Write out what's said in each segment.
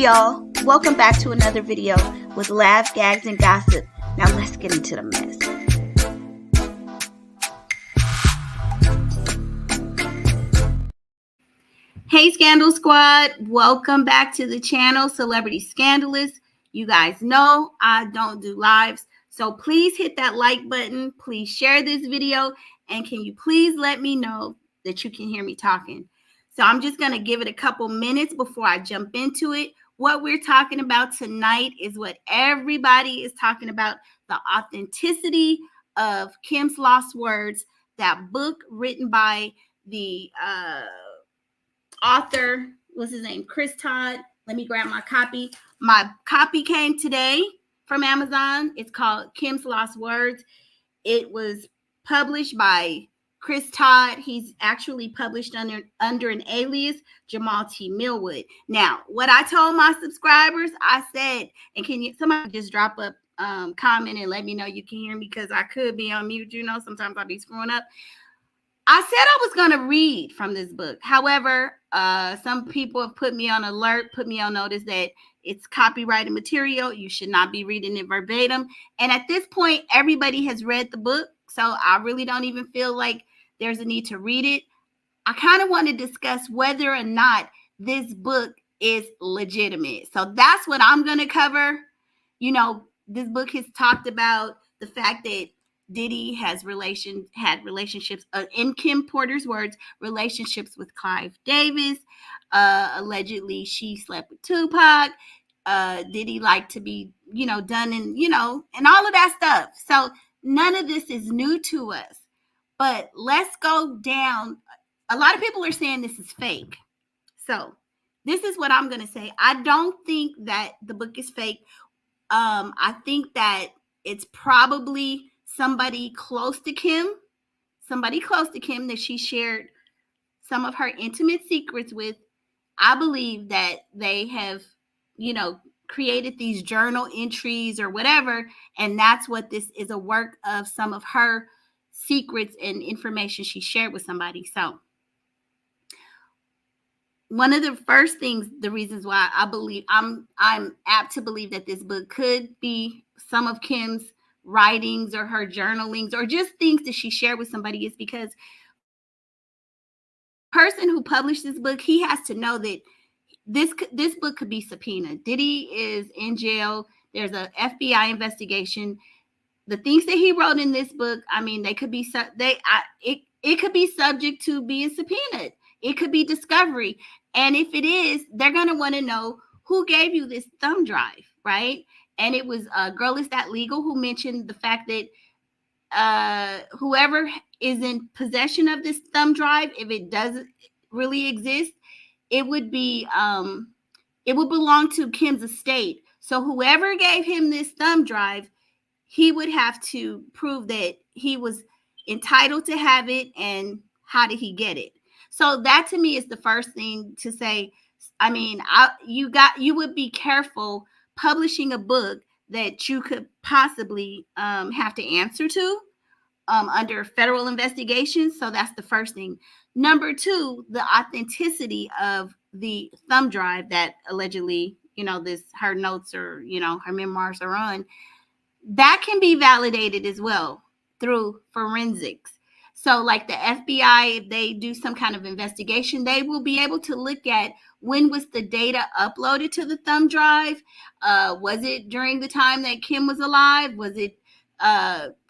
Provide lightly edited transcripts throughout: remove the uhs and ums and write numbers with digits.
Hey y'all, welcome back to another video with laughs, gags, and gossip. Now let's get into the mess. Hey Scandal Squad, welcome back to the channel, Celebrity Scandalist. You guys know I don't do lives, so please hit that like button, please share this video, and can you please let me know that you can hear me talking. So I'm just going to give it a couple minutes before I jump into it. What we're talking about tonight is what everybody is talking about, the authenticity of Kim's Lost Words, that book written by the author, what's his name, Chris Todd. Let me grab my copy. My copy came today from Amazon. It's called Kim's Lost Words. It was published by Chris Todd. He's actually published under an alias, Jamal T. Millwood. Now, what I told my subscribers, I said, and can you somebody just drop a comment and let me know you can hear me, because I could be on mute. You know, sometimes I'll be screwing up. I said I was going to read from this book. However, some people have put me on alert, put me on notice that it's copyrighted material. You should not be reading it verbatim. And at this point, everybody has read the book, so I really don't even feel like there's a need to read it. I kind of want to discuss whether or not this book is legitimate. So that's what I'm going to cover. You know, this book has talked about the fact that Diddy had relationships, in Kim Porter's words, relationships with Clive Davis. Allegedly, she slept with Tupac. Diddy liked to be, done in, and all of that stuff. So none of this is new to us. But let's go down. A lot of people are saying this is fake. So this is what I'm going to say. I don't think that the book is fake. I think that it's probably somebody close to Kim that she shared some of her intimate secrets with. I believe that they have, created these journal entries or whatever, and that's what this is, a work of some of her secrets and information she shared with somebody. So one of the first things, the reasons why I believe I'm apt to believe that this book could be some of Kim's writings or her journalings or just things that she shared with somebody is because the person who published this book, he has to know that this book could be subpoenaed. Diddy is in jail. There's a FBI investigation. The things that he wrote in this book, I mean, they could be it could be subject to being subpoenaed. It could be discovery. And if it is, they're going to want to know who gave you this thumb drive, right? And it was Girl Is That Legal who mentioned the fact that whoever is in possession of this thumb drive, if it doesn't really exist, it would belong to Kim's estate. So whoever gave him this thumb drive, he would have to prove that he was entitled to have it, and how did he get it? So that to me is the first thing to say. I mean, you would be careful publishing a book that you could possibly have to answer to under federal investigation. So that's the first thing. Number two, the authenticity of the thumb drive that allegedly, her notes or, her memoirs are on, that can be validated as well through forensics. So like the FBI, if they do some kind of investigation, they will be able to look at when was the data uploaded to the thumb drive. Was it during the time that Kim was alive? Was it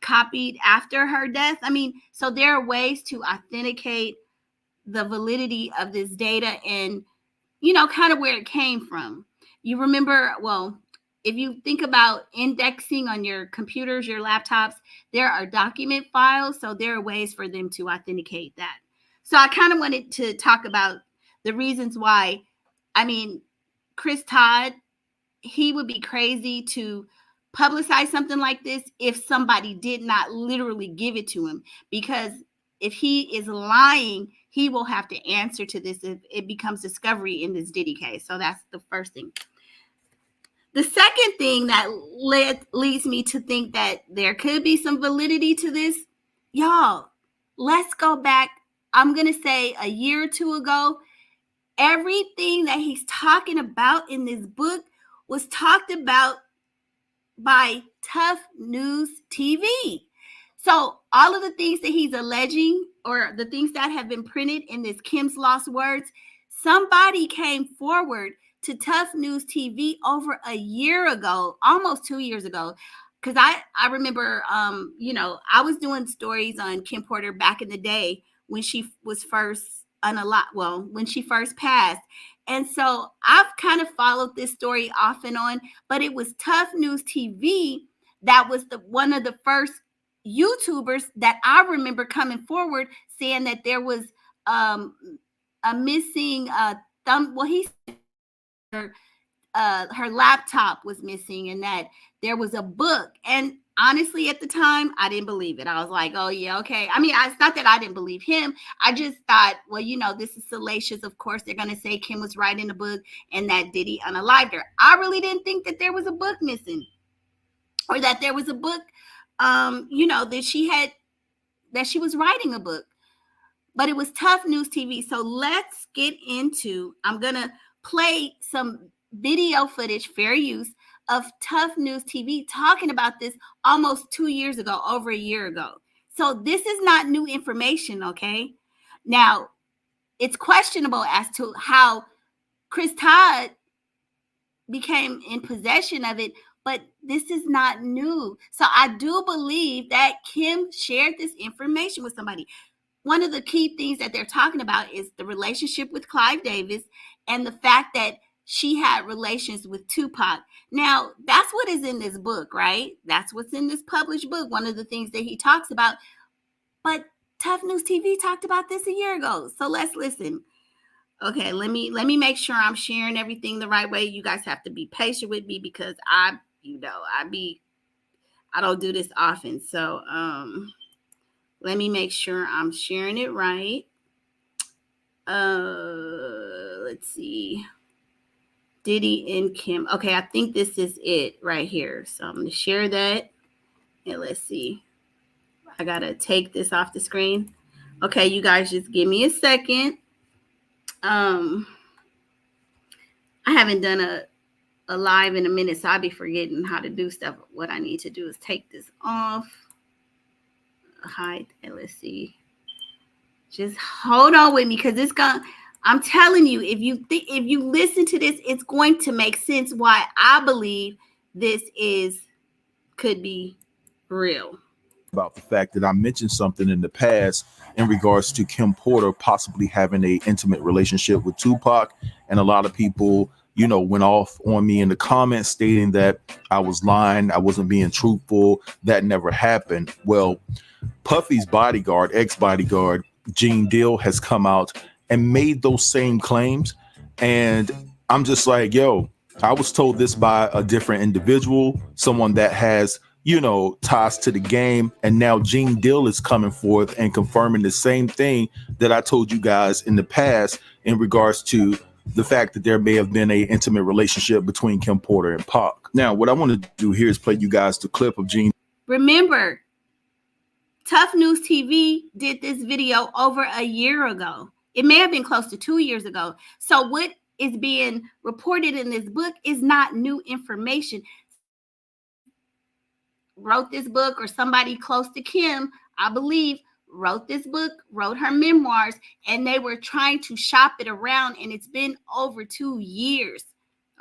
copied after her death? I mean, so there are ways to authenticate the validity of this data and, kind of where it came from. You remember, well, if you think about indexing on your computers, your laptops, there are document files. So there are ways for them to authenticate that. So I kind of wanted to talk about the reasons why. I mean, Chris Todd, he would be crazy to publicize something like this if somebody did not literally give it to him, because if he is lying, he will have to answer to this if it becomes discovery in this Diddy case. So that's the first thing. The second thing that leads me to think that there could be some validity to this, y'all, let's go back, I'm going to say a year or two ago, everything that he's talking about in this book was talked about by Tuff News TV. So all of the things that he's alleging, or the things that have been printed in this Kim's Lost Words, somebody came forward to Tuff News TV over a year ago, almost 2 years ago. Because I remember, I was doing stories on Kim Porter back in the day when she was first when she first passed. And so I've kind of followed this story off and on, but it was Tuff News TV that was one of the first YouTubers that I remember coming forward saying that there was a missing thumb. Well, he said her laptop was missing and that there was a book. And honestly, at the time, I didn't believe it. I was like, oh, yeah, okay. I mean, it's not that I didn't believe him. I just thought, well, this is salacious. Of course, they're going to say Kim was writing the book and that Diddy unalived her. I really didn't think that there was a book missing, or that there was a book, that she was writing a book. But it was Tuff News TV. So let's get into, I'm going to play some video footage, fair use, of Tuff News TV talking about this almost 2 years ago, over a year ago. So this is not new information, okay? Now, it's questionable as to how Chris Todd became in possession of it, but this is not new. So I do believe that Kim shared this information with somebody. One of the key things that they're talking about is the relationship with Clive Davis and the fact that she had relations with Tupac. Now, that's what is in this book, right? That's what's in this published book. One of the things that he talks about. But Tuff News TV talked about this a year ago. So let's listen. Okay, let me make sure I'm sharing everything the right way. You guys have to be patient with me because I don't do this often. So let me make sure I'm sharing it right. Let's see. Diddy and Kim. Okay, I think this is it right here. So I'm going to share that. And let's see. I got to take this off the screen. Okay, you guys just give me a second. I haven't done a live in a minute, so I'll be forgetting how to do stuff. What I need to do is take this off. Hide. And let's see. Just hold on with me because it's going to... I'm telling you, if you listen to this, it's going to make sense why I believe this could be real. About the fact that I mentioned something in the past in regards to Kim Porter possibly having an intimate relationship with Tupac, and a lot of people, went off on me in the comments stating that I was lying, I wasn't being truthful, that never happened. Well, Puffy's bodyguard, ex-bodyguard, Gene Deal, has come out and made those same claims. And I'm just like, yo, I was told this by a different individual, someone that has, ties to the game. And now Gene Deal is coming forth and confirming the same thing that I told you guys in the past in regards to the fact that there may have been an intimate relationship between Kim Porter and Pac. Now, what I want to do here is play you guys the clip of Gene. Remember, Tuff News TV did this video over a year ago. It may have been close to 2 years ago. So what is being reported in this book is not new information. Wrote this book, or somebody close to Kim, I believe, wrote this book, wrote her memoirs, and they were trying to shop it around, and it's been over 2 years.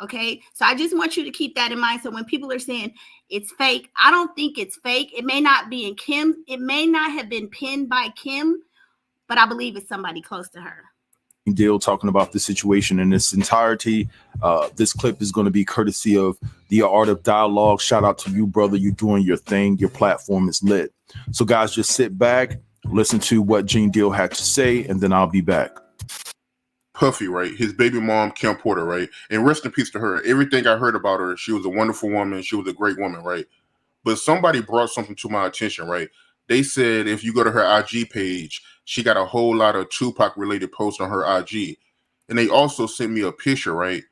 Okay, so I just want you to keep that in mind. So when people are saying it's fake, I don't think it's fake. It may not be in Kim. It may not have been penned by Kim, but I believe it's somebody close to her. Deal talking about the situation in its entirety. This clip is going to be courtesy of The Art of Dialogue. Shout out to you, brother. You're doing your thing. Your platform is lit. So guys, just sit back, listen to what Gene Deal had to say, and then I'll be back. Puffy, right? His baby mom, Kim Porter, right? And rest in peace to her. Everything I heard about her, she was a wonderful woman. She was a great woman, right? But somebody brought something to my attention, right? They said if you go to her IG page, she got a whole lot of Tupac-related posts on her IG. And they also sent me a picture, right,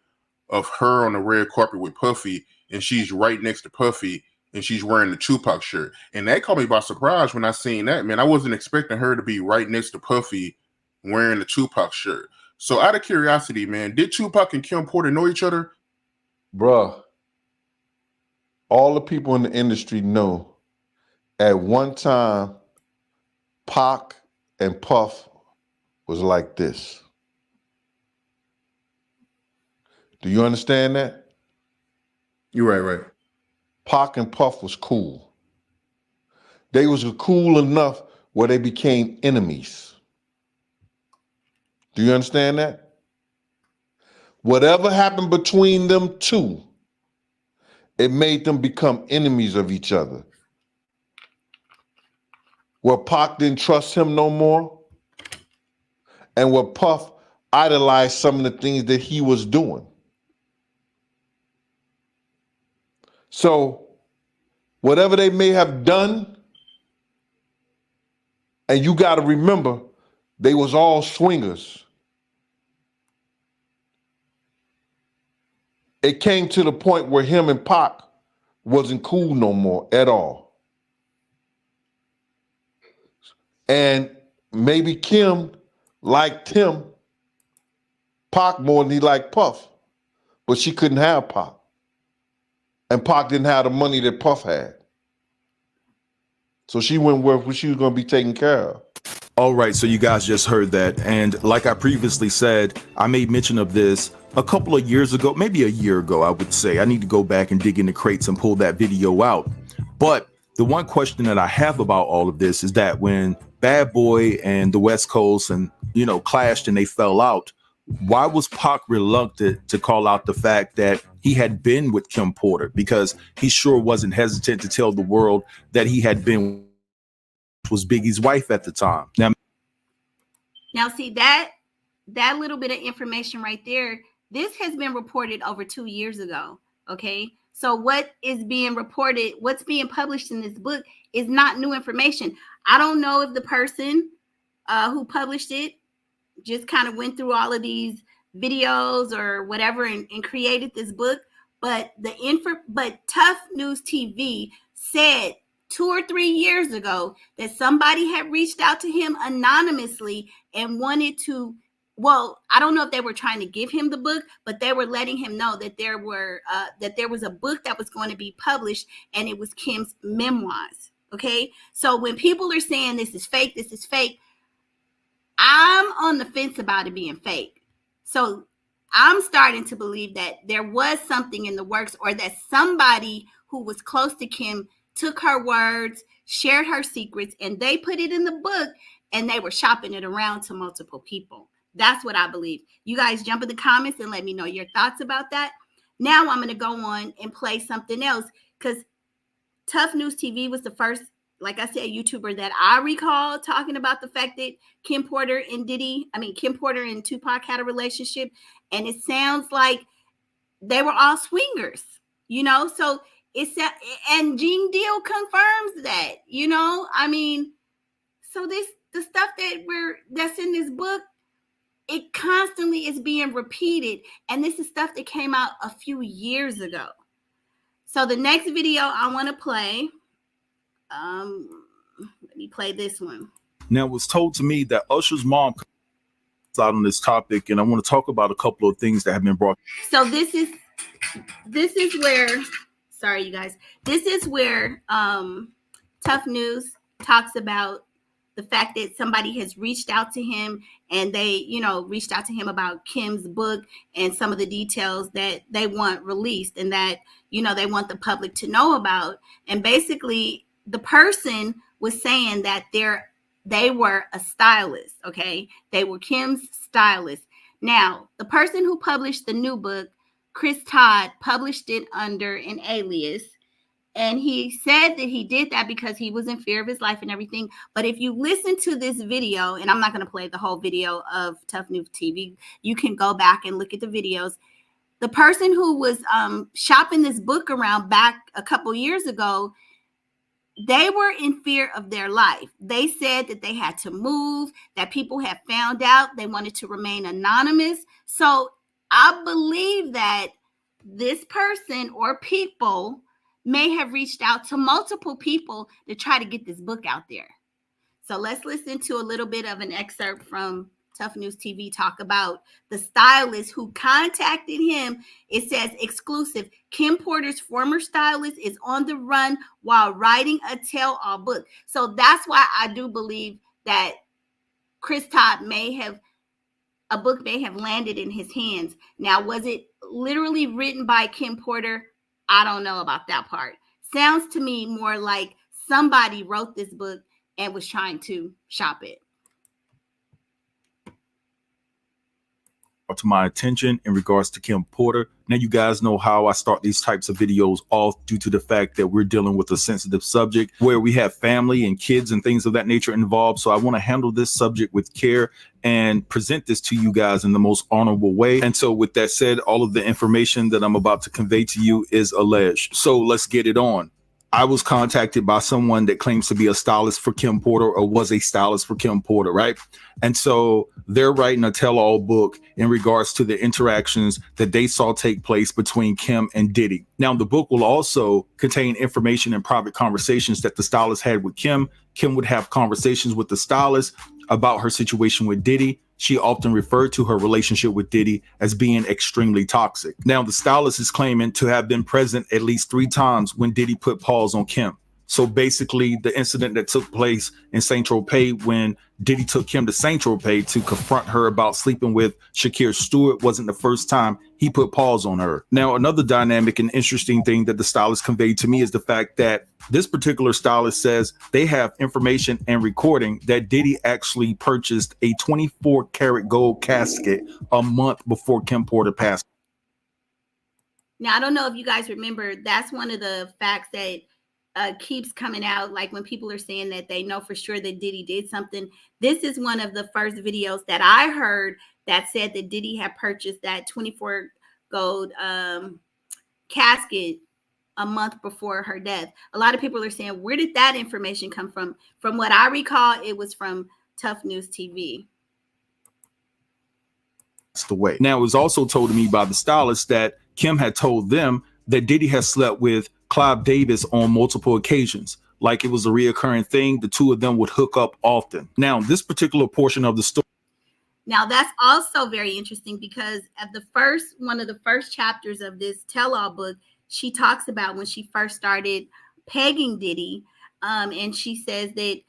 of her on the red carpet with Puffy, and she's right next to Puffy, and she's wearing the Tupac shirt. And that caught me by surprise when I seen that, man. I wasn't expecting her to be right next to Puffy wearing the Tupac shirt. So out of curiosity, man, did Tupac and Kim Porter know each other? Bruh, all the people in the industry know at one time Pac and Puff was like this. Do you understand that? You're right. Pac and Puff was cool. They was cool enough where they became enemies. Do you understand that? Whatever happened between them two, it made them become enemies of each other. Where Pac didn't trust him no more, and where Puff idolized some of the things that he was doing. So, whatever they may have done, and you got to remember, they was all swingers. It came to the point where him and Pac wasn't cool no more at all. And maybe Kim liked him, Pac, more than he liked Puff, but she couldn't have Pac. And Pac didn't have the money that Puff had. So she went where she was going to be taken care of. All right, so you guys just heard that. And like I previously said, I made mention of this a couple of years ago, maybe a year ago, I would say. I need to go back and dig in the crates and pull that video out. But the one question that I have about all of this is that when Bad Boy and the West Coast and, clashed and they fell out, why was Pac reluctant to call out the fact that he had been with Kim Porter? Because he sure wasn't hesitant to tell the world that he had been was Biggie's wife at the time. Now see that little bit of information right there, this has been reported over 2 years ago. Okay. So what is being reported, what's being published in this book is not new information. I don't know if the person who published it just kind of went through all of these videos or whatever and created this book, but Tuff News TV said 2 or 3 years ago that somebody had reached out to him anonymously and wanted to, well, I don't know if they were trying to give him the book, but they were letting him know that there was a book that was going to be published, and it was Kim's Memoirs. Okay. So when people are saying this is fake, I'm on the fence about it being fake. So I'm starting to believe that there was something in the works, or that somebody who was close to Kim took her words, shared her secrets, and they put it in the book, and they were shopping it around to multiple people. That's what I believe. You guys jump in the comments and let me know your thoughts about that. Now I'm going to go on and play something else, because Tuff News TV was the first, like I said, YouTuber that I recall talking about the fact that Kim Porter and Tupac had a relationship. And it sounds like they were all swingers, so and Gene Deal confirms that, so the stuff that's in this book, it constantly is being repeated. And this is stuff that came out a few years ago. So the next video I want to play, let me play this one. Now, it was told to me that Usher's mom out on this topic, and I want to talk about a couple of things that have been brought. So this is where, sorry, you guys, this is where Tuff News talks about the fact that somebody has reached out to him, and they, reached out to him about Kim's book and some of the details that they want released, and that, they want the public to know about. And basically, the person was saying that they were a stylist, okay? They were Kim's stylist. Now, the person who published the new book, Chris Todd, published it under an alias. And he said that he did that because he was in fear of his life and everything. But if you listen to this video, and I'm not going to play the whole video of Tuff News TV, you can go back and look at the videos. The person who was shopping this book around back a couple years ago, they were in fear of their life. They said that they had to move, that people had found out, they wanted to remain anonymous. So I believe that this person or people may have reached out to multiple people to try to get this book out there. So let's listen to a little bit of an excerpt from Tuff News TV talk about the stylist who contacted him. It says exclusive: Kim Porter's former stylist is on the run while writing a tell-all book. So that's why I do believe that Chris Todd a book may have landed in his hands. Now, was it literally written by Kim Porter? I don't know about that part. Sounds to me more like somebody wrote this book and was trying to shop it. To my attention in regards to Kim Porter. Now you guys know how I start these types of videos off, due to the fact that we're dealing with a sensitive subject where we have family and kids and things of that nature involved. So I want to handle this subject with care and present this to you guys in the most honorable way. And so with that said, all of the information that I'm about to convey to you is alleged. So let's get it on. I was contacted by someone that claims to be a stylist for Kim Porter, or was a stylist for Kim Porter, right? And so they're writing a tell-all book in regards to the interactions that they saw take place between Kim and Diddy. Now, the book will also contain information and private conversations that the stylist had with Kim. Kim would have conversations with the stylist about her situation with Diddy. She often referred to her relationship with Diddy as being extremely toxic. Now, the stylist is claiming to have been present at least 3 times when Diddy put pause on Kim. So basically, the incident that took place in Saint Tropez when Diddy took Kim to Saint Tropez to confront her about sleeping with Shakir Stewart wasn't the first time he put pause on her. Now, another dynamic and interesting thing that the stylist conveyed to me is the fact that this particular stylist says they have information and recording that Diddy actually purchased a 24 karat gold casket a month before Kim Porter passed. Now, I don't know if you guys remember, that's one of the facts that keeps coming out, like when people are saying that they know for sure that Diddy did something. This is one of the first videos that I heard that said that Diddy had purchased that 24 gold casket a month before her death. A lot of people are saying, where did that information come from? From what I recall, it was from Tuff News TV. That's the way. Now, it was also told to me by the stylist that Kim had told them that Diddy has slept with Clive Davis on multiple occasions. Like it was a reoccurring thing. The two of them would hook up often. Now, this particular portion of the story. Now, that's also very interesting because at one of the first chapters of this tell-all book, she talks about when she first started pegging Diddy. And she says that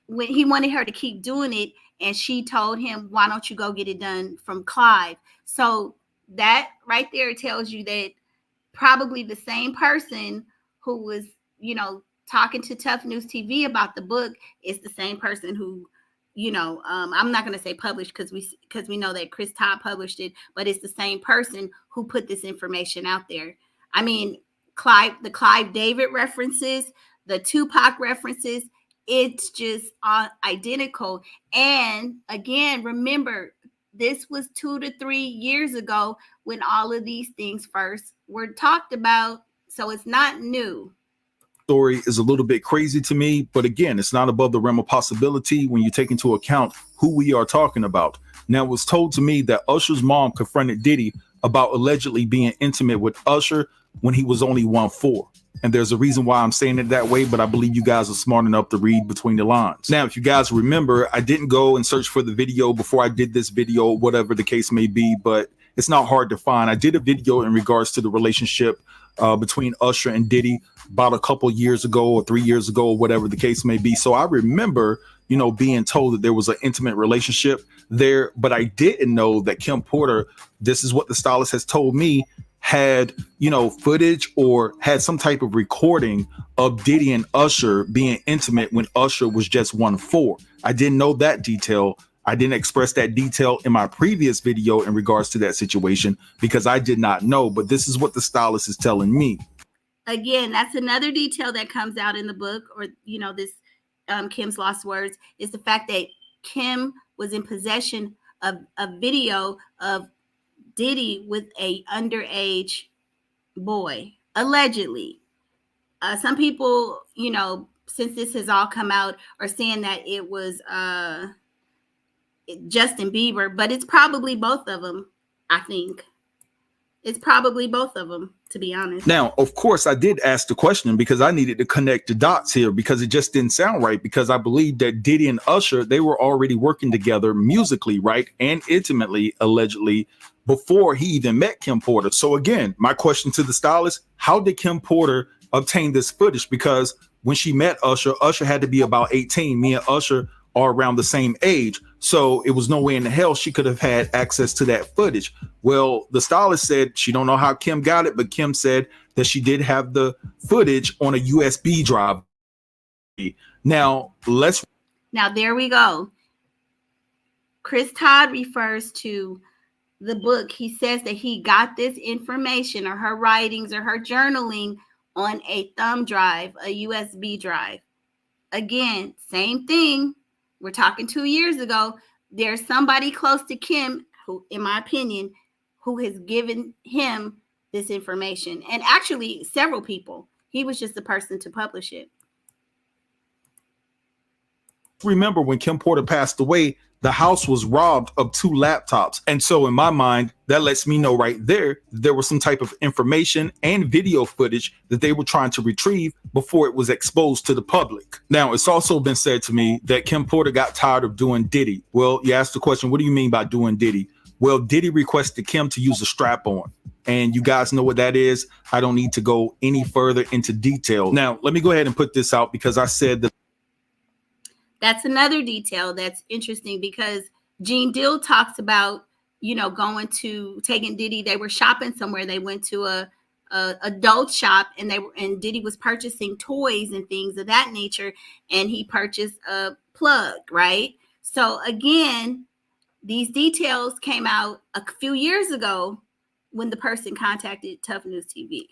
when he wanted her to keep doing it, and she told him, why don't you go get it done from Clive? So that right there tells you that probably the same person who was, talking to Tuff News TV about the book is the same person who, I'm not going to say published because we know that Chris Todd published it, but it's the same person who put this information out there. I mean, the Clive David references, the Tupac references, it's just identical. And again, remember, this was 2 to 3 years ago when all of these things first were talked about. So it's not new. Story is a little bit crazy to me, but again, it's not above the realm of possibility when you take into account who we are talking about. Now, it was told to me that Usher's mom confronted Diddy about allegedly being intimate with Usher when he was only 1'4". And there's a reason why I'm saying it that way, but I believe you guys are smart enough to read between the lines. Now, if you guys remember, I didn't go and search for the video before I did this video, whatever the case may be, but it's not hard to find. I did a video in regards to the relationship between Usher and Diddy about a couple years ago or 3 years ago, or whatever the case may be. So I remember, being told that there was an intimate relationship there, but I didn't know that Kim Porter, this is what the stylist has told me, had, footage or had some type of recording of Diddy and Usher being intimate when Usher was just 1'4". I didn't know that detail. I didn't express that detail in my previous video in regards to that situation because I did not know, but this is what the stylist is telling me. Again, that's another detail that comes out in the book, or, this Kim's Lost Words, is the fact that Kim was in possession of a video of Diddy with a underage boy, allegedly. Some people, since this has all come out, are saying that it was Justin Bieber, but it's probably both of them, I think. It's probably both of them, to be honest. Now, of course, I did ask the question because I needed to connect the dots here because it just didn't sound right, because I believe that Diddy and Usher, they were already working together musically, right? And intimately, allegedly, before he even met Kim Porter. So again, my question to the stylist, how did Kim Porter obtain this footage? Because when she met Usher, Usher had to be about 18. Me and Usher are around the same age. So it was no way in the hell she could have had access to that footage. Well, the stylist said she don't know how Kim got it, but Kim said that she did have the footage on a USB drive. Now, there we go. Chris Todd refers to the book. He says that he got this information or her writings or her journaling on a thumb drive, a USB drive. Again, same thing. We're talking 2 years ago. There's somebody close to Kim who, in my opinion, who has given him this information. And actually, several people. He was just the person to publish it. remember when Kim Porter passed away, the house was robbed of 2 laptops. And so in my mind, that lets me know right there was some type of information and video footage that they were trying to retrieve before it was exposed to the public. Now, it's also been said to me that Kim Porter got tired of doing Diddy. Well, you asked the question, what do you mean by doing Diddy? Well, Diddy requested Kim to use a strap-on. And you guys know what that is. I don't need to go any further into detail. Now, let me go ahead and put this out because I said that. That's another detail that's interesting because Gene Deal talks about, taking Diddy. They were shopping somewhere. They went to a adult shop and Diddy was purchasing toys and things of that nature. And he purchased a plug, right? So again, these details came out a few years ago when the person contacted Tuff News TV.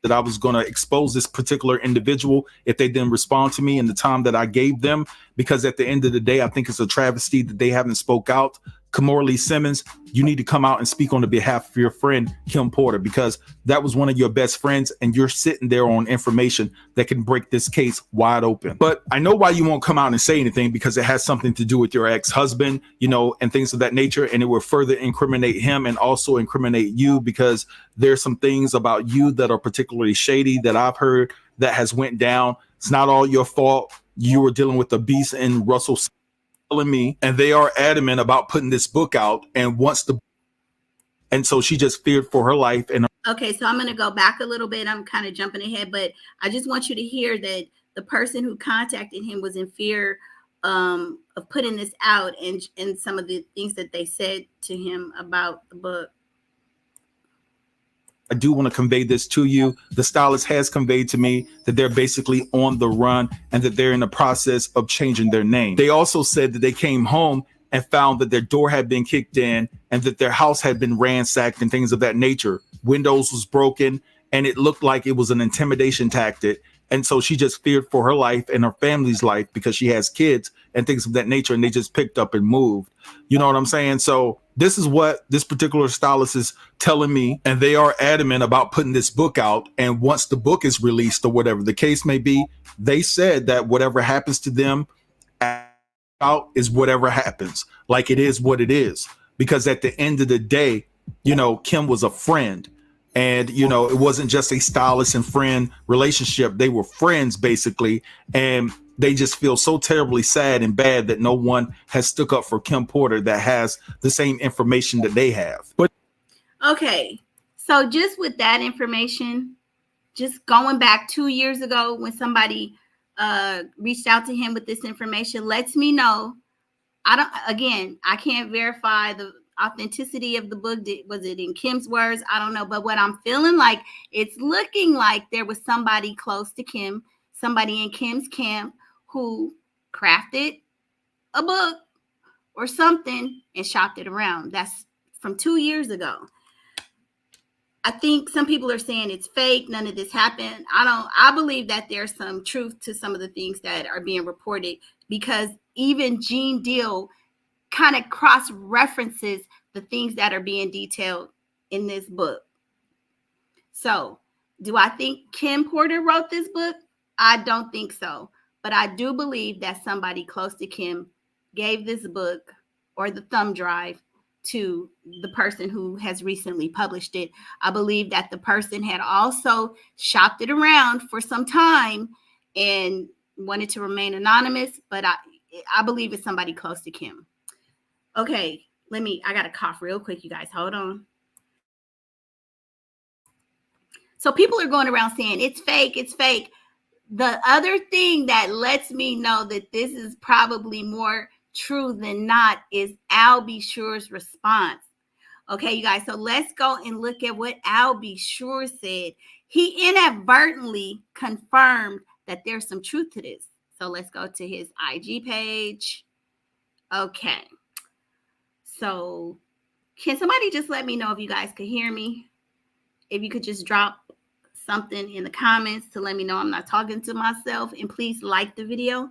That I was going to expose this particular individual if they didn't respond to me in the time that I gave them, because at the end of the day, I think it's a travesty that they haven't spoke out. Kamora Lee Simmons, you need to come out and speak on the behalf of your friend Kim Porter, because that was one of your best friends and you're sitting there on information that can break this case wide open. But I know why you won't come out and say anything, because it has something to do with your ex-husband, and things of that nature, and it will further incriminate him and also incriminate you, because there's some things about you that are particularly shady that I've heard that has went down. It's not all your fault. You were dealing with the beast in Russell me, and they are adamant about putting this book out, and so she just feared for her life. And okay, so I'm going to go back a little bit. I'm kind of jumping ahead, but I just want you to hear that the person who contacted him was in fear of putting this out and some of the things that they said to him about the book. I do want to convey this to you. The stylist has conveyed to me that they're basically on the run and that they're in the process of changing their name. They also said that they came home and found that their door had been kicked in and that their house had been ransacked and things of that nature. Windows was broken and it looked like it was an intimidation tactic. And so she just feared for her life and her family's life because she has kids and things of that nature. And they just picked up and moved. You know what I'm saying? So this is what this particular stylist is telling me. And they are adamant about putting this book out. And once the book is released or whatever the case may be, they said that whatever happens to them out is whatever happens. Like it is what it is. Because at the end of the day, Kim was a friend. And, it wasn't just a stylist and friend relationship. They were friends, basically. And they just feel so terribly sad and bad that no one has stuck up for Kim Porter that has the same information that they have. But okay, so just with that information, just going back 2 years ago when somebody reached out to him with this information, lets me know. I can't verify the authenticity of the book. Was it in Kim's words? I don't know. But what I'm feeling like, it's looking like there was somebody close to Kim, somebody in Kim's camp who crafted a book or something and shopped it around. That's from 2 years ago. I think some people are saying it's fake. None of this happened. I believe that there's some truth to some of the things that are being reported, because even Gene Deal kind of cross-references the things that are being detailed in this book. So, do I think Kim Porter wrote this book? I don't think so. But I do believe that somebody close to Kim gave this book or the thumb drive to the person who has recently published it. I believe that the person had also shopped it around for some time and wanted to remain anonymous, but I believe it's somebody close to Kim. Okay, I got to cough real quick, you guys. Hold on. So people are going around saying it's fake, it's fake. The other thing that lets me know that this is probably more true than not is Al B. Sure's response. Okay, you guys, so let's go and look at what Al B. Sure said. He inadvertently confirmed that there's some truth to this. So let's go to his IG page. Okay. So can somebody just let me know if you guys could hear me? If you could just drop something in the comments to let me know I'm not talking to myself, and please like the video.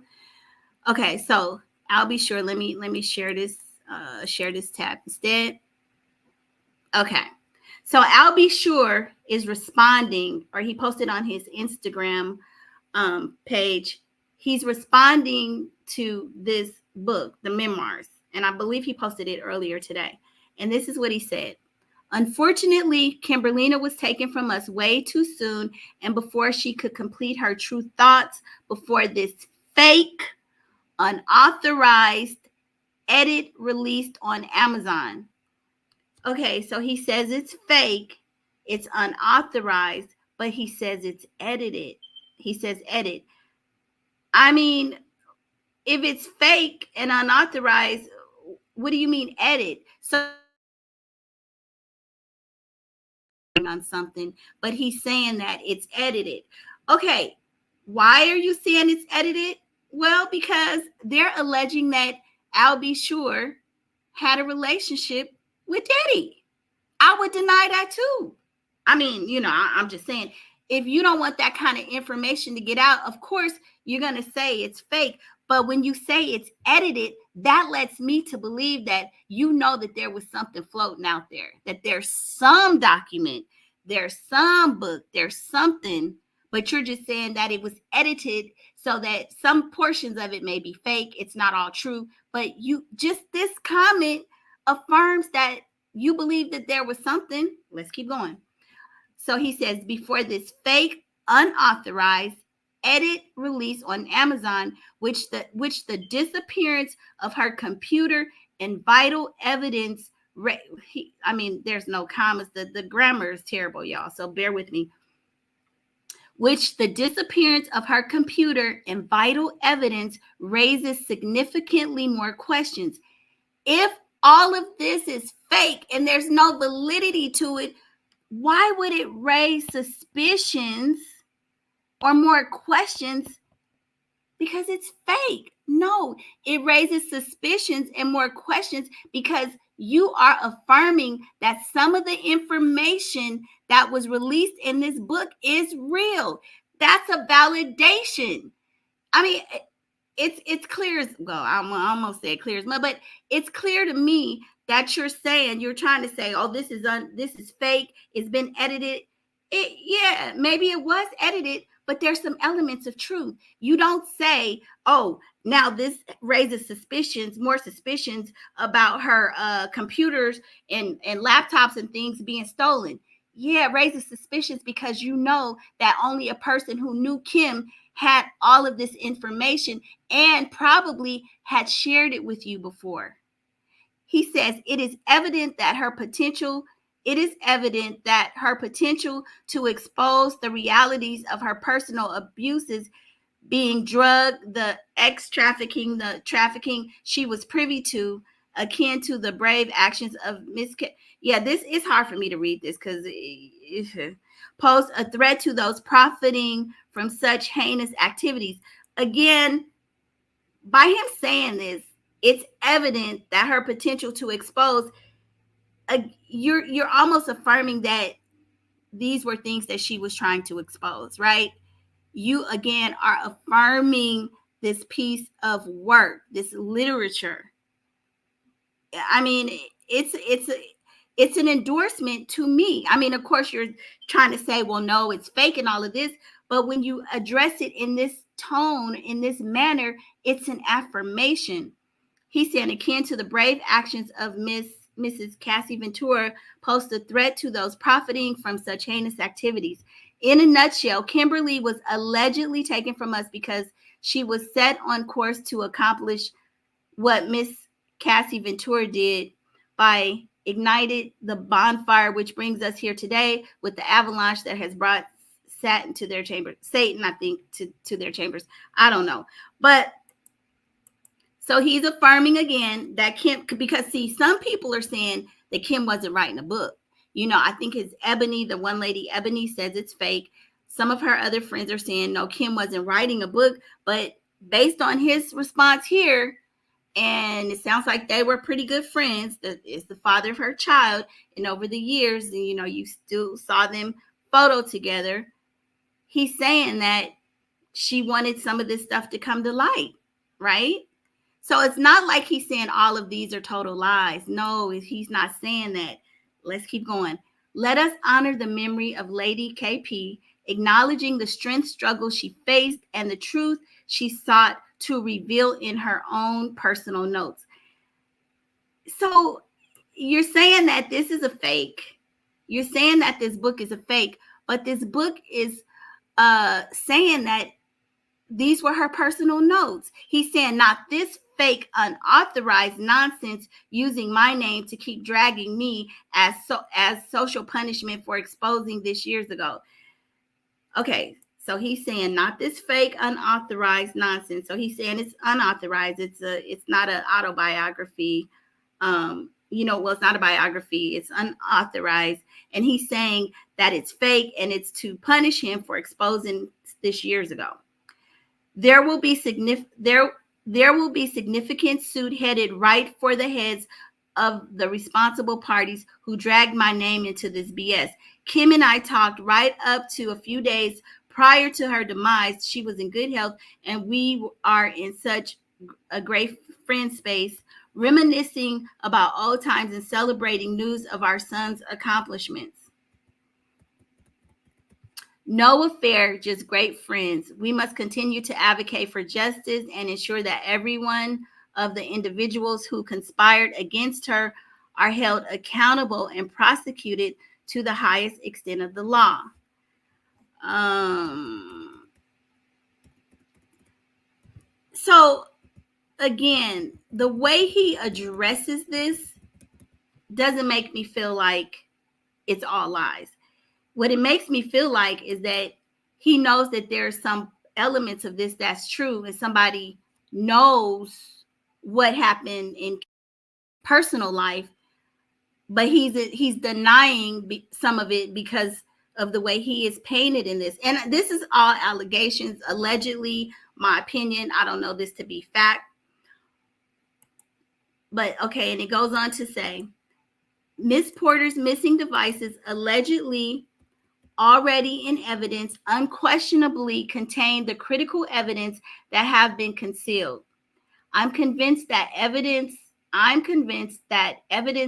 Okay, so I'll be sure. Let me share this tab instead. Okay, so I'll be sure is responding, or he posted on his Instagram page. He's responding to this book, the Memoirs, and I believe he posted it earlier today. And this is what he said. Unfortunately, Kimberlina was taken from us way too soon and before she could complete her true thoughts, before this fake, unauthorized edit released on Amazon. Okay, so he says it's fake, it's unauthorized, but he says it's edited. He says edit. I mean, if it's fake and unauthorized, what do you mean edit? So on something, but he's saying that it's edited. Okay, why are you saying it's edited? Well, because they're alleging that Al B. Sure had a relationship with Diddy. I would deny that too. I mean, you know, I'm just saying, if you don't want that kind of information to get out, of course, you're going to say it's fake. But when you say it's edited, that lets me to believe that you know that there was something floating out there, that there's some document, there's some book, there's something, but you're just saying that it was edited so that some portions of it may be fake. It's not all true, but you just, this comment affirms that you believe that there was something. Let's keep going. So he says, before this fake, unauthorized edit release on Amazon, which the disappearance of her computer and vital evidence, I mean, there's no commas. The grammar is terrible, y'all. So bear with me. Which the disappearance of her computer and vital evidence raises significantly more questions. If all of this is fake and there's no validity to it, why would it raise suspicions or more questions? Because it's fake. No, it raises suspicions and more questions because you are affirming that some of the information that was released in this book is real. That's a validation. I mean, it's clear as, well, I almost said clear as mud, but it's clear to me that you're trying to say, oh, this is fake, it's been edited. Yeah, maybe it was edited, but there's some elements of truth. You don't say, oh, now this raises more suspicions about her computers and laptops and things being stolen. Yeah, it raises suspicions because you know that only a person who knew Kim had all of this information and probably had shared it with you before. He says it is evident that her potential to expose the realities of her personal abuses, being drug, the trafficking she was privy to, akin to the brave actions of Miss K. Yeah, this is hard for me to read this because it pose a threat to those profiting from such heinous activities. Again, by him saying this, it's evident that her potential to expose, you're almost affirming that these were things that she was trying to expose, right? You again are affirming this piece of work, this literature. I mean, it's an endorsement to me. I mean, of course, you're trying to say, well, no, it's fake and all of this, but when you address it in this tone, in this manner, it's an affirmation. He's saying akin to the brave actions of Miss Mrs. Cassie Ventura posed a threat to those profiting from such heinous activities. In a nutshell, Kimberly was allegedly taken from us because she was set on course to accomplish what Miss Cassie Ventura did by ignited the bonfire, which brings us here today with the avalanche that has brought Satan to their chambers. Satan, I think, to their chambers. I don't know. But so he's affirming again that Kim, because see, some people are saying that Kim wasn't writing a book. You know, I think it's Ebony, the one lady, Ebony, says it's fake. Some of her other friends are saying, no, Kim wasn't writing a book. But based on his response here, and it sounds like they were pretty good friends. That is the father of her child. And over the years, and you know, you still saw them photo together. He's saying that she wanted some of this stuff to come to light, right? So it's not like he's saying all of these are total lies. No, he's not saying that. Let's keep going. Let us honor the memory of Lady KP, acknowledging the strength struggle she faced and the truth she sought to reveal in her own personal notes. So you're saying that this is a fake. You're saying that this book is a fake, but this book is saying that these were her personal notes. He's saying not this fake, unauthorized nonsense using my name to keep dragging me as social punishment for exposing this years ago. Okay, so he's saying not this fake, unauthorized nonsense. So he's saying it's unauthorized. It's not an autobiography. You know, well, it's not a biography. It's unauthorized, and he's saying that it's fake and it's to punish him for exposing this years ago. There will be significant suit headed right for the heads of the responsible parties who dragged my name into this BS. Kim and I talked right up to a few days prior to her demise. She was in good health, and we are in such a great friend space, reminiscing about old times and celebrating news of our son's accomplishments. No affair, just great friends. We must continue to advocate for justice and ensure that every one of the individuals who conspired against her are held accountable and prosecuted to the highest extent of the law. So again, the way he addresses this doesn't make me feel like it's all lies. What it makes me feel like is that he knows that there's some elements of this that's true, and somebody knows what happened in personal life, but he's denying some of it because of the way he is painted in this. And this is all allegations, allegedly, my opinion. I don't know this to be fact. But okay, and it goes on to say, Miss Porter's missing devices allegedly already in evidence unquestionably contain the critical evidence that have been concealed. I'm convinced that evidence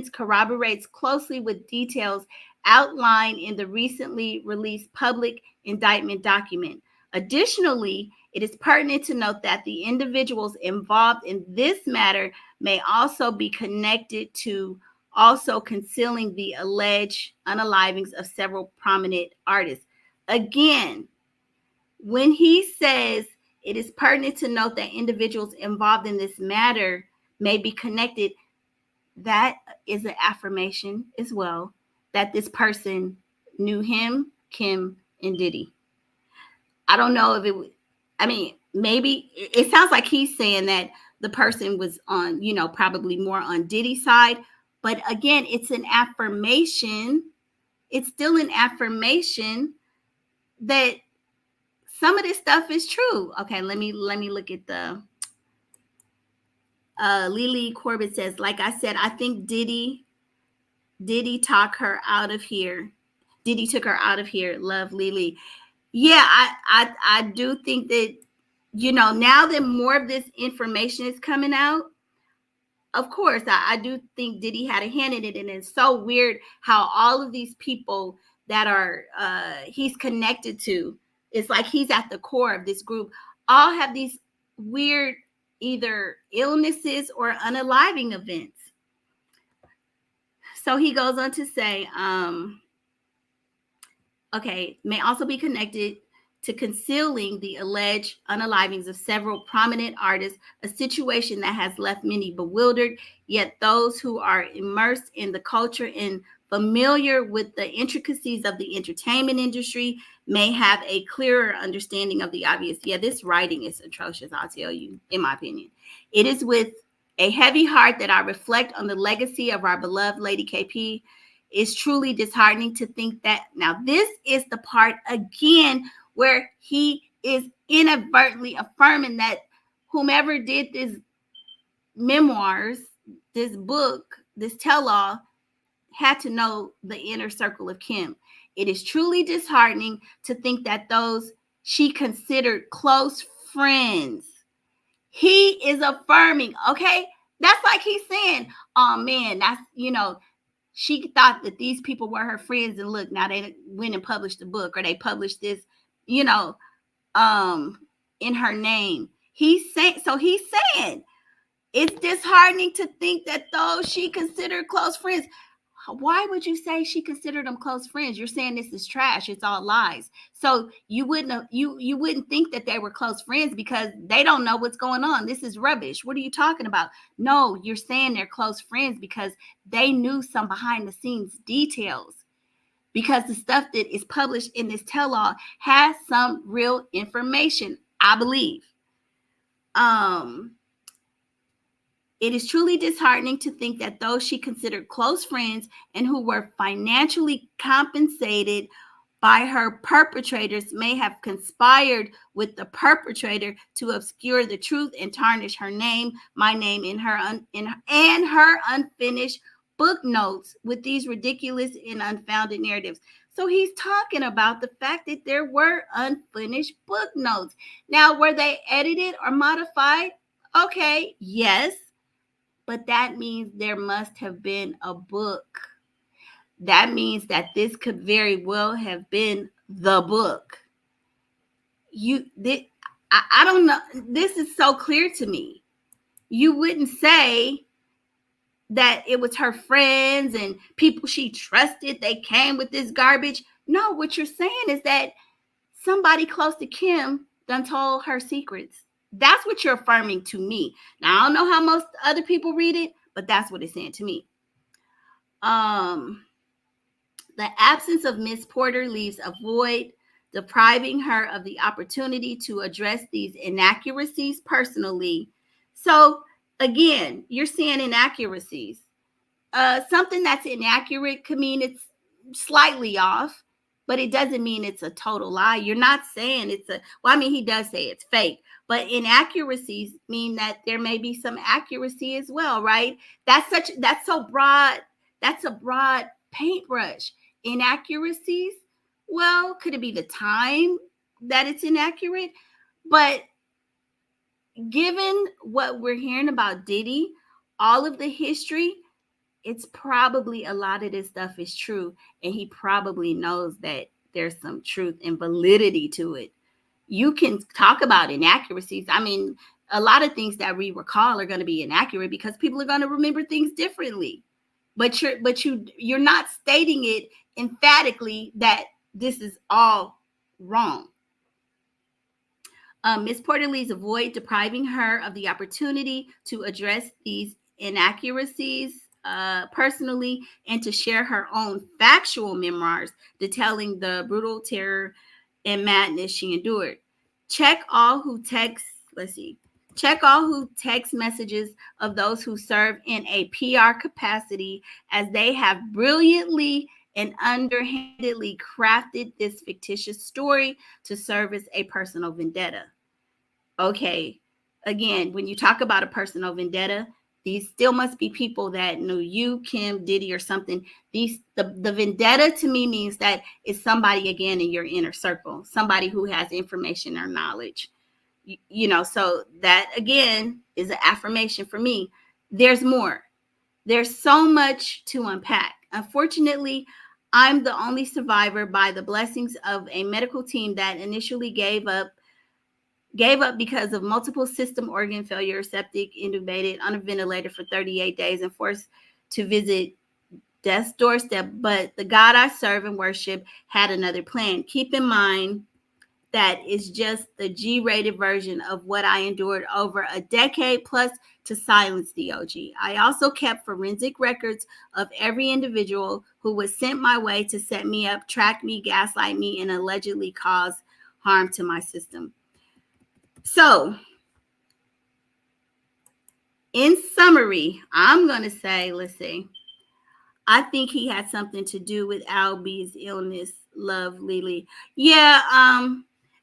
corroborates closely with details outlined in the recently released public indictment document. Additionally, it is pertinent to note that the individuals involved in this matter may also be connected to also concealing the alleged unalivings of several prominent artists. Again, when he says it is pertinent to note that individuals involved in this matter may be connected, that is an affirmation as well that this person knew him, Kim, and Diddy. I don't know if it would, I mean, maybe it sounds like he's saying that the person was on, you know, probably more on Diddy's side. But again, it's an affirmation. It's still an affirmation that some of this stuff is true. Okay, let me look at the Lily Corbett says, like I said, I think Diddy talk her out of here. Diddy took her out of here. Love, Lily. Yeah, I do think that, you know, now that more of this information is coming out, of course, I do think Diddy had a hand in it. And it's so weird how all of these people that are he's connected to, it's like he's at the core of this group, all have these weird either illnesses or unaliving events. So he goes on to say, okay, may also be connected to concealing the alleged unalivings of several prominent artists, a situation that has left many bewildered, yet those who are immersed in the culture and familiar with the intricacies of the entertainment industry may have a clearer understanding of the obvious. Yeah, this writing is atrocious, I'll tell you, in my opinion. It is with a heavy heart that I reflect on the legacy of our beloved Lady KP. It's truly disheartening to think that, now this is the part again where he is inadvertently affirming that whomever did this memoirs, this book, this tell-all, had to know the inner circle of Kim. It is truly disheartening to think that those she considered close friends, he is affirming, okay? That's like he's saying, oh man, that's, she thought that these people were her friends, and look, now they went and published the book, or they published this, in her name. He's saying it's disheartening to think that those she considered close friends. Why would you say she considered them close friends? You're saying this is trash. It's all lies. So you wouldn't think that they were close friends because they don't know what's going on. This is rubbish. What are you talking about? No, you're saying they're close friends because they knew some behind the scenes details. Because the stuff that is published in this tell-all has some real information, I believe. It is truly disheartening to think that those she considered close friends and who were financially compensated by her perpetrators may have conspired with the perpetrator to obscure the truth and tarnish her name, my name, and her unfinished book notes with these ridiculous and unfounded narratives. So he's talking about the fact that there were unfinished book notes. Now, were they edited or modified? Okay, yes. But that means there must have been a book. That means that this could very well have been the book. I don't know. This is so clear to me. You wouldn't say that it was her friends and people she trusted. They came with this garbage. No, what you're saying is that somebody close to Kim done told her secrets. That's what you're affirming to me. Now, I don't know how most other people read it, but that's what it's saying to me. The absence of Miss Porter leaves a void, depriving her of the opportunity to address these inaccuracies personally. So, again, you're saying inaccuracies. Something that's inaccurate could mean it's slightly off, but it doesn't mean it's a total lie. You're not saying it's he does say it's fake, but inaccuracies mean that there may be some accuracy as well, right? That's so broad. That's a broad paintbrush. Inaccuracies, well, could it be the time that it's inaccurate? But given what we're hearing about Diddy, all of the history, it's probably a lot of this stuff is true. And he probably knows that there's some truth and validity to it. You can talk about inaccuracies. I mean, a lot of things that we recall are going to be inaccurate because people are going to remember things differently. But you're not stating it emphatically that this is all wrong. Ms. Porter leaves a void, depriving her of the opportunity to address these inaccuracies personally and to share her own factual memoirs detailing the brutal terror and madness she endured. Check all who text messages of those who serve in a PR capacity, as they have brilliantly and underhandedly crafted this fictitious story to serve as a personal vendetta. Okay, again, when you talk about a personal vendetta, these still must be people that know you, Kim, Diddy, or something. The vendetta to me means that it's somebody, again, in your inner circle, somebody who has information or knowledge. So that, again, is an affirmation for me. There's more. There's so much to unpack. Unfortunately, I'm the only survivor by the blessings of a medical team that initially gave up because of multiple system organ failure, septic, intubated on a ventilator for 38 days, and forced to visit death's doorstep, but the God I serve and worship had another plan. Keep in mind that is just the G-rated version of what I endured over a decade plus to silence the OG. I also kept forensic records of every individual who was sent my way to set me up, track me, gaslight me, and allegedly cause harm to my system. So, in summary, I'm going to say, let's see, I think he had something to do with Albie's illness. Love, Lily. Yeah,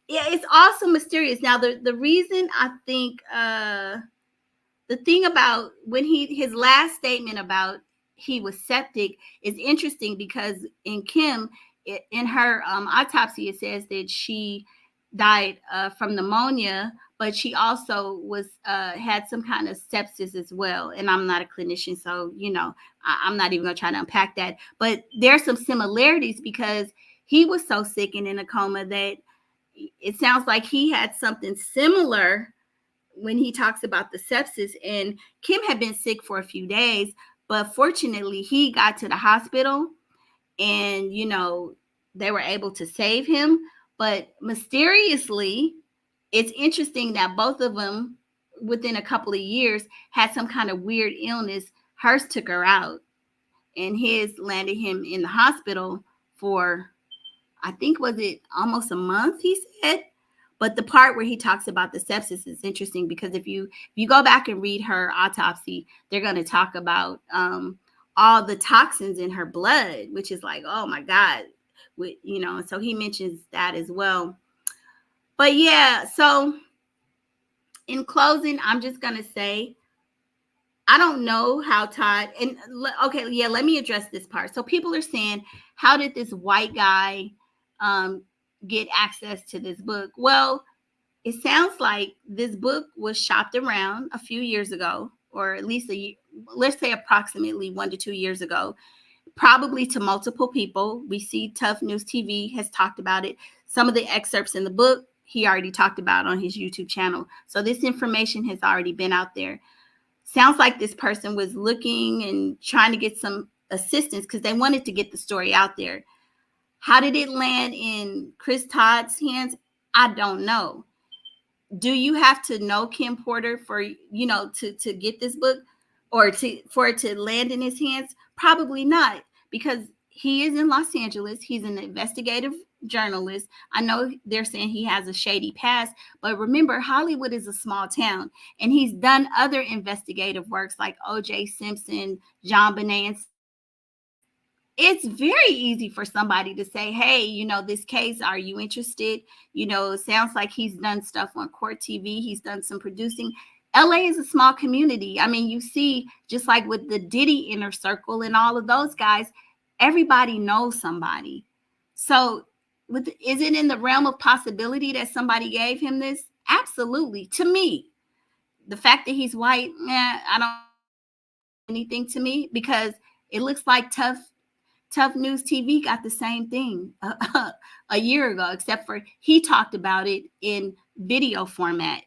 it's also mysterious. Now, the reason I think the thing about when his last statement about he was septic is interesting, because in Kim, in her autopsy, it says that she died from pneumonia, but she also was had some kind of sepsis as well. And I'm not a clinician, so I'm not even gonna try to unpack that. But there's some similarities, because he was so sick and in a coma that it sounds like he had something similar when he talks about the sepsis. And Kim had been sick for a few days, but fortunately he got to the hospital and, they were able to save him. But mysteriously, it's interesting that both of them within a couple of years had some kind of weird illness. Hers took her out and his landed him in the hospital for, I think, was it almost a month, he said. But the part where he talks about the sepsis is interesting, because if you go back and read her autopsy, they're going to talk about all the toxins in her blood, which is like, oh my God, so he mentions that as well. But yeah, so in closing, I'm just going to say, I don't know how Todd, and okay, yeah, let me address this part. So people are saying, how did this white guy get access to this book? Well, it sounds like this book was shopped around a few years ago, or at least let's say approximately 1 to 2 years ago, probably to multiple people. We see Tuff News TV has talked about it. Some of the excerpts in the book he already talked about on his YouTube channel. So this information has already been out there. Sounds like this person was looking and trying to get some assistance because they wanted to get the story out there. How did it land in Chris Todd's hands? I don't know. Do you have to know Kim Porter for, to get this book, or for it to land in his hands? Probably not, because he is in Los Angeles. He's an investigative journalist. I know they're saying he has a shady past, but remember, Hollywood is a small town, and he's done other investigative works like O.J. Simpson, John Bonet, and it's very easy for somebody to say, hey, this case, are you interested? It sounds like he's done stuff on Court TV. He's done some producing. LA is a small community. I mean, you see, just like with the Diddy inner circle and all of those guys, everybody knows somebody. So is it in the realm of possibility that somebody gave him this? Absolutely. To me, the fact that he's white, I don't anything to me, because it looks like Tuff News TV got the same thing a year ago, except for he talked about it in video format,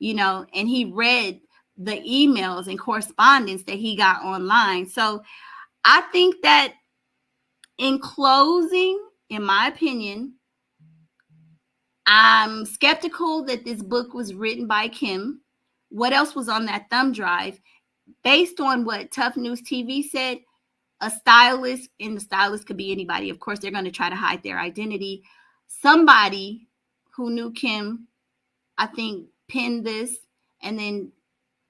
and he read the emails and correspondence that he got online. So I think that in closing, in my opinion, I'm skeptical that this book was written by Kim. What else was on that thumb drive? Based on what Tuff News TV said, a stylist, and the stylist could be anybody. Of course, they're going to try to hide their identity. Somebody who knew Kim, I think, penned this and then,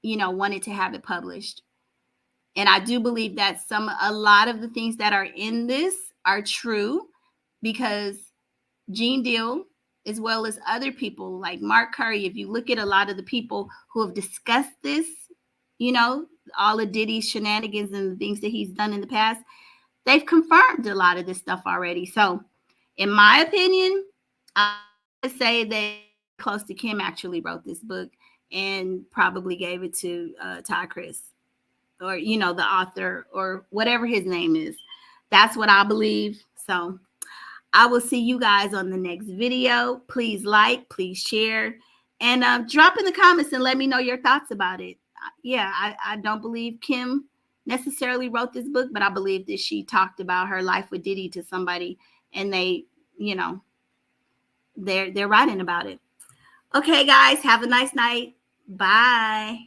wanted to have it published. And I do believe that a lot of the things that are in this are true, because Gene Deal, as well as other people like Mark Curry, if you look at a lot of the people who have discussed this, all of Diddy's shenanigans and the things that he's done in the past, they've confirmed a lot of this stuff already. So in my opinion, I would say that Close to Kim actually wrote this book and probably gave it to Todd Chris, or, the author, or whatever his name is. That's what I believe. So I will see you guys on the next video. Please like, please share, and drop in the comments and let me know your thoughts about it. Yeah, I don't believe Kim necessarily wrote this book, but I believe that she talked about her life with Diddy to somebody, and they, you know, they're writing about it. Okay, guys, have a nice night. Bye.